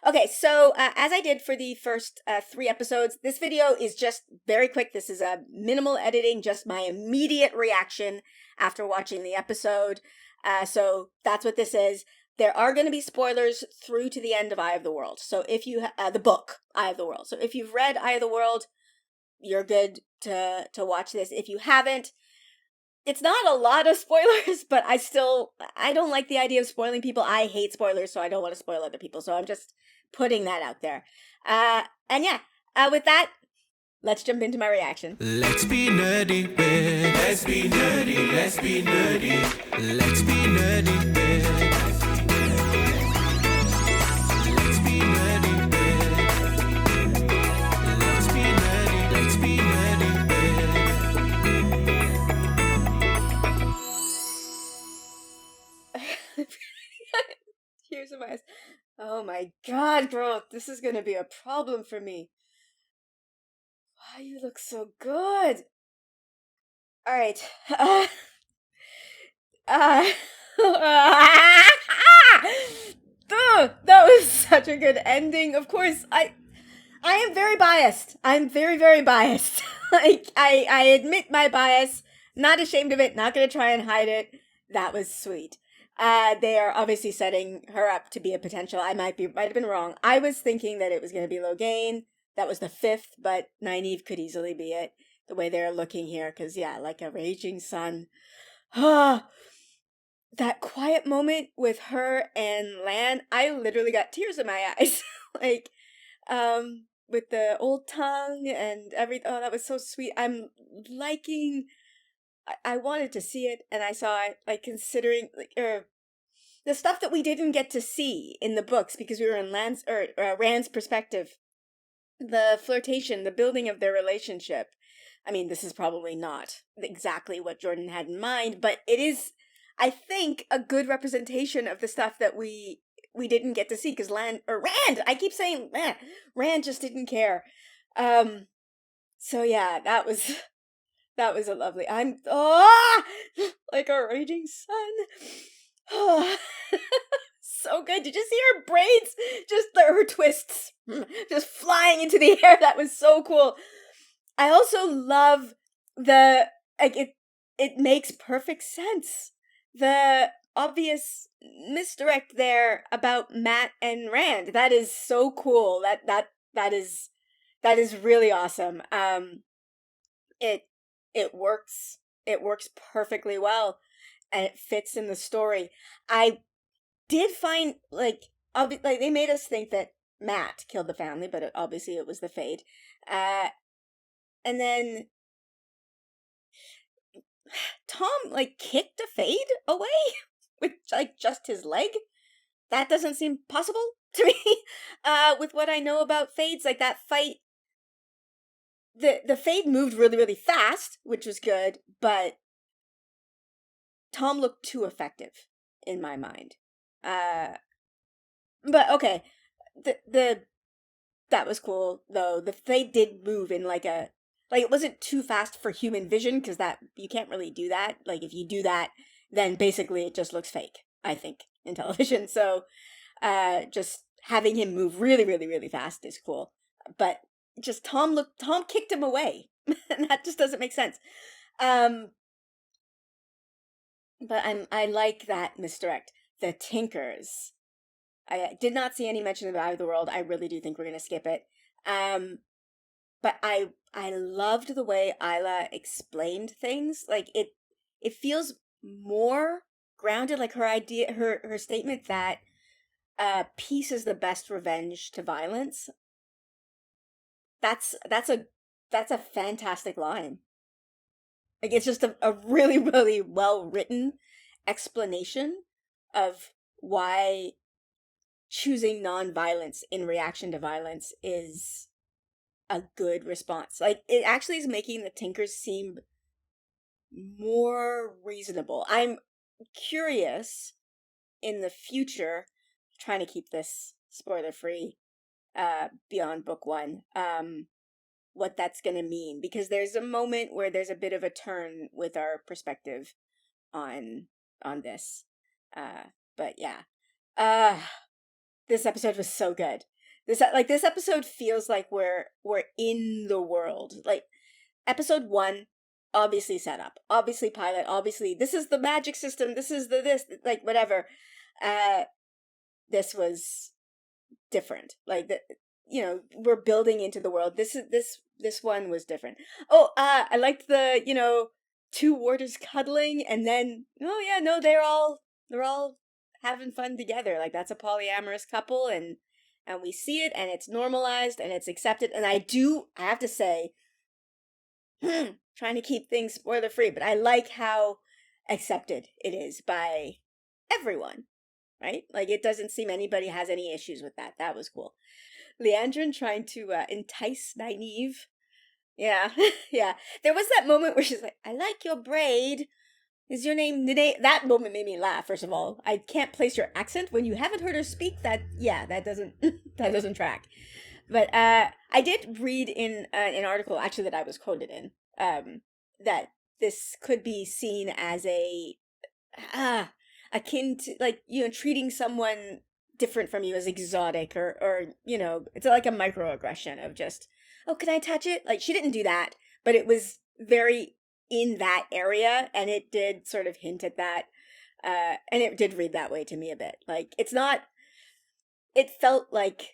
Okay, so as I did for the first 3 episodes, this video is just very quick. This is a minimal editing, just my immediate reaction after watching the episode. So that's what this is. There are going to be spoilers through to the end of Eye of the World. So if you the book Eye of the World. So if you've read Eye of the World, you're good to watch this. If you haven't, it's not a lot of spoilers, but I don't like the idea of spoiling people. I hate spoilers, so I don't want to spoil other people. So I'm just putting that out there. And yeah, with that, let's jump into my reaction. Let's be nerdy, babe. Let's be nerdy, let's be nerdy. Let's be nerdy, babe. Let's be nerdy, babe. Let's be nerdy, let's be nerdy, babe. Tears in my eyes. Oh my god, girl, this is gonna be a problem for me. Wow, you look so good. All right. That was such a good ending. Of course, I am very biased. I'm very, very biased. I admit my bias. Not ashamed of it. Not gonna try and hide it. That was sweet. They are obviously setting her up to be a potential. I might have been wrong. I was thinking that it was going to be Logain. That was the 5th, but Nynaeve could easily be it. The way they're looking here, because yeah, like a raging sun. That quiet moment with her and Lan, I literally got tears in my eyes. Like, with the old tongue and everything. Oh, that was so sweet. I'm liking. I wanted to see it, and I saw it, like, considering, like, the stuff that we didn't get to see in the books because we were in Rand's perspective. The flirtation, the building of their relationship. I mean, this is probably not exactly what Jordan had in mind, but it is, I think, a good representation of the stuff that we didn't get to see because Rand, I keep saying Rand just didn't care. So yeah, that was a lovely. I'm like a raging sun. So good. Did you see her braids? Just her twists, just flying into the air. That was so cool. I also love the it makes perfect sense. The obvious misdirect there about Mat and Rand. That is so cool. That is really awesome. It works. It works perfectly well, and it fits in the story. I did find like they made us think that Mat killed the family, but obviously it was the Fade. And then Tom like kicked a Fade away with like just his leg. That doesn't seem possible to me. With what I know about Fades, like that fight. The Fade moved really, really fast, which was good, but Tom looked too effective in my mind. But okay, that was cool though. The Fade did move in like it wasn't too fast for human vision because that you can't really do that. Like if you do that, then basically it just looks fake. I think in television. So, just having him move really, really, really fast is cool. But just Tom kicked him away. And that just doesn't make sense. But I like that misdirect. The Tinkers. I did not see any mention of Eye of the World. I really do think we're gonna skip it. But I loved the way Isla explained things. Like it feels more grounded. Like her statement that peace is the best revenge to violence. That's a fantastic line. Like it's just a really, really well written explanation of why choosing non-violence in reaction to violence is a good response. Like it actually is making the Tinkers seem more reasonable. I'm curious in the future, trying to keep this spoiler free beyond book 1, what that's going to mean, because there's a moment where there's a bit of a turn with our perspective on this. But yeah, this episode was so good. This episode feels like we're in the world. Like episode 1, obviously setup, obviously pilot, obviously this is the magic system, this is the this, like whatever. This was different. Like we're building into the world. This one was different. Oh, I liked the, two warders cuddling, and then oh yeah, no, they're all having fun together. Like that's a polyamorous couple, and we see it, and it's normalized, and it's accepted. And I have to say, trying to keep things spoiler free, but I like how accepted it is by everyone, right? Like it doesn't seem anybody has any issues with that. That was cool. Leandrin trying to entice Nynaeve. Yeah, yeah. There was that moment where she's like, "I like your braid. Is your name Nene?" That moment made me laugh. First of all, I can't place your accent when you haven't heard her speak. That doesn't that doesn't track. But I did read in an article actually that I was quoted in that this could be seen as akin to, like, treating someone different from you as exotic, or it's like a microaggression of just, oh, can I touch it? Like, she didn't do that, but it was very in that area, and it did sort of hint at that, and it did read that way to me a bit. Like, it felt like,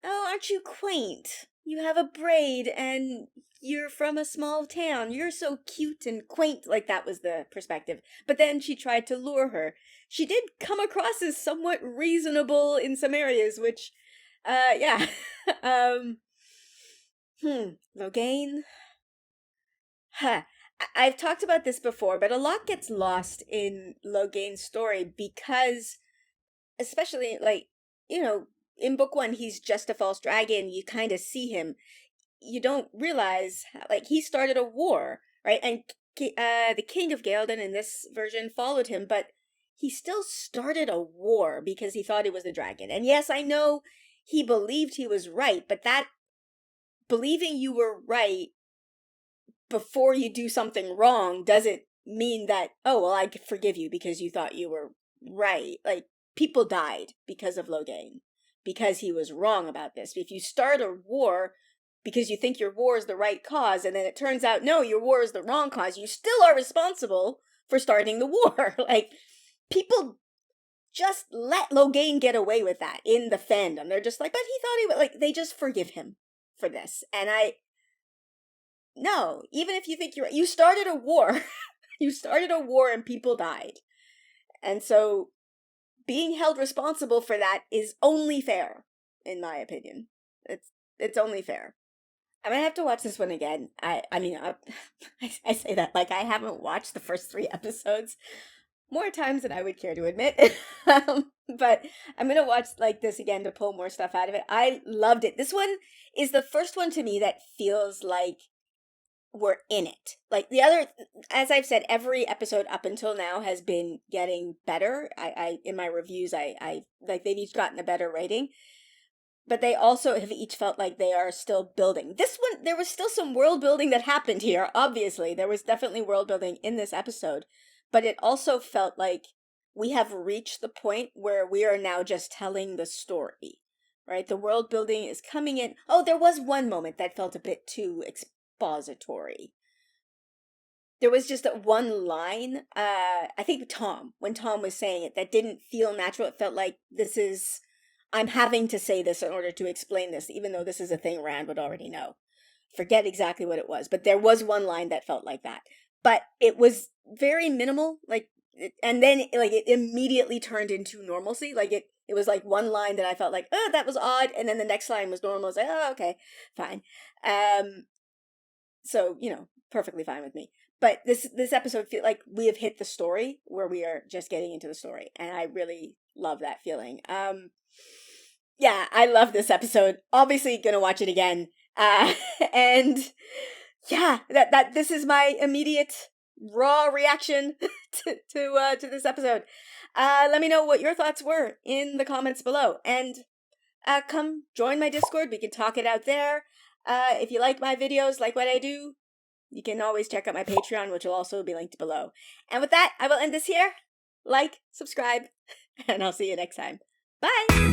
oh, aren't you quaint? You have a braid and you're from a small town. You're so cute and quaint. Like, that was the perspective. But then she tried to lure her. She did come across as somewhat reasonable in some areas, which, yeah. Logain? Huh. I've talked about this before, but a lot gets lost in Logain's story because, especially, like, in book 1, he's just a false dragon. You kind of see him. You don't realize, like, he started a war, right? And the King of Gaelden in this version followed him, but he still started a war because he thought he was a dragon. And yes, I know he believed he was right, but that believing you were right before you do something wrong doesn't mean that, oh, well, I forgive you because you thought you were right. Like, people died because of Logain, because he was wrong about this. If you start a war because you think your war is the right cause, and then it turns out, no, your war is the wrong cause, you still are responsible for starting the war. Like, people just let Logain get away with that in the fandom. They're just like, but he thought he would, like, they just forgive him for this. And no, even if you think you started a war, you started a war and people died. And so being held responsible for that is only fair, in my opinion. It's only fair. I'm gonna have to watch this one again. I mean, I say that like I haven't watched the first 3 episodes more times than I would care to admit. But I'm gonna watch like this again to pull more stuff out of it. I loved it. This one is the first one to me that feels like we're in it. Like the other, as I've said, every episode up until now has been getting better. I in my reviews, I like they've each gotten a better rating. But they also have each felt like they are still building. This one, there was still some world building that happened here, obviously. There was definitely world building in this episode. But it also felt like we have reached the point where we are now just telling the story, right? The world building is coming in. Oh, there was one moment that felt a bit too expository. There was just that one line, I think when Tom was saying it, that didn't feel natural. It felt like I'm having to say this in order to explain this, even though this is a thing Rand would already know. Forget exactly what it was, but there was one line that felt like that. But it was very minimal, and then it immediately turned into normalcy. Like it was like one line that I felt like, oh, that was odd, and then the next line was normal. I was like, oh, okay, fine. So perfectly fine with me. But this episode feels like we have hit the story where we are just getting into the story, and I really love that feeling. Yeah, I love this episode. Obviously gonna watch it again. And yeah, that this is my immediate raw reaction to this episode. Let me know what your thoughts were in the comments below, and come join my Discord. We can talk it out there. If you like my videos, like what I do, you can always check out my Patreon, which will also be linked below. And with that, I will end this here. Like, subscribe, and I'll see you next time. Bye!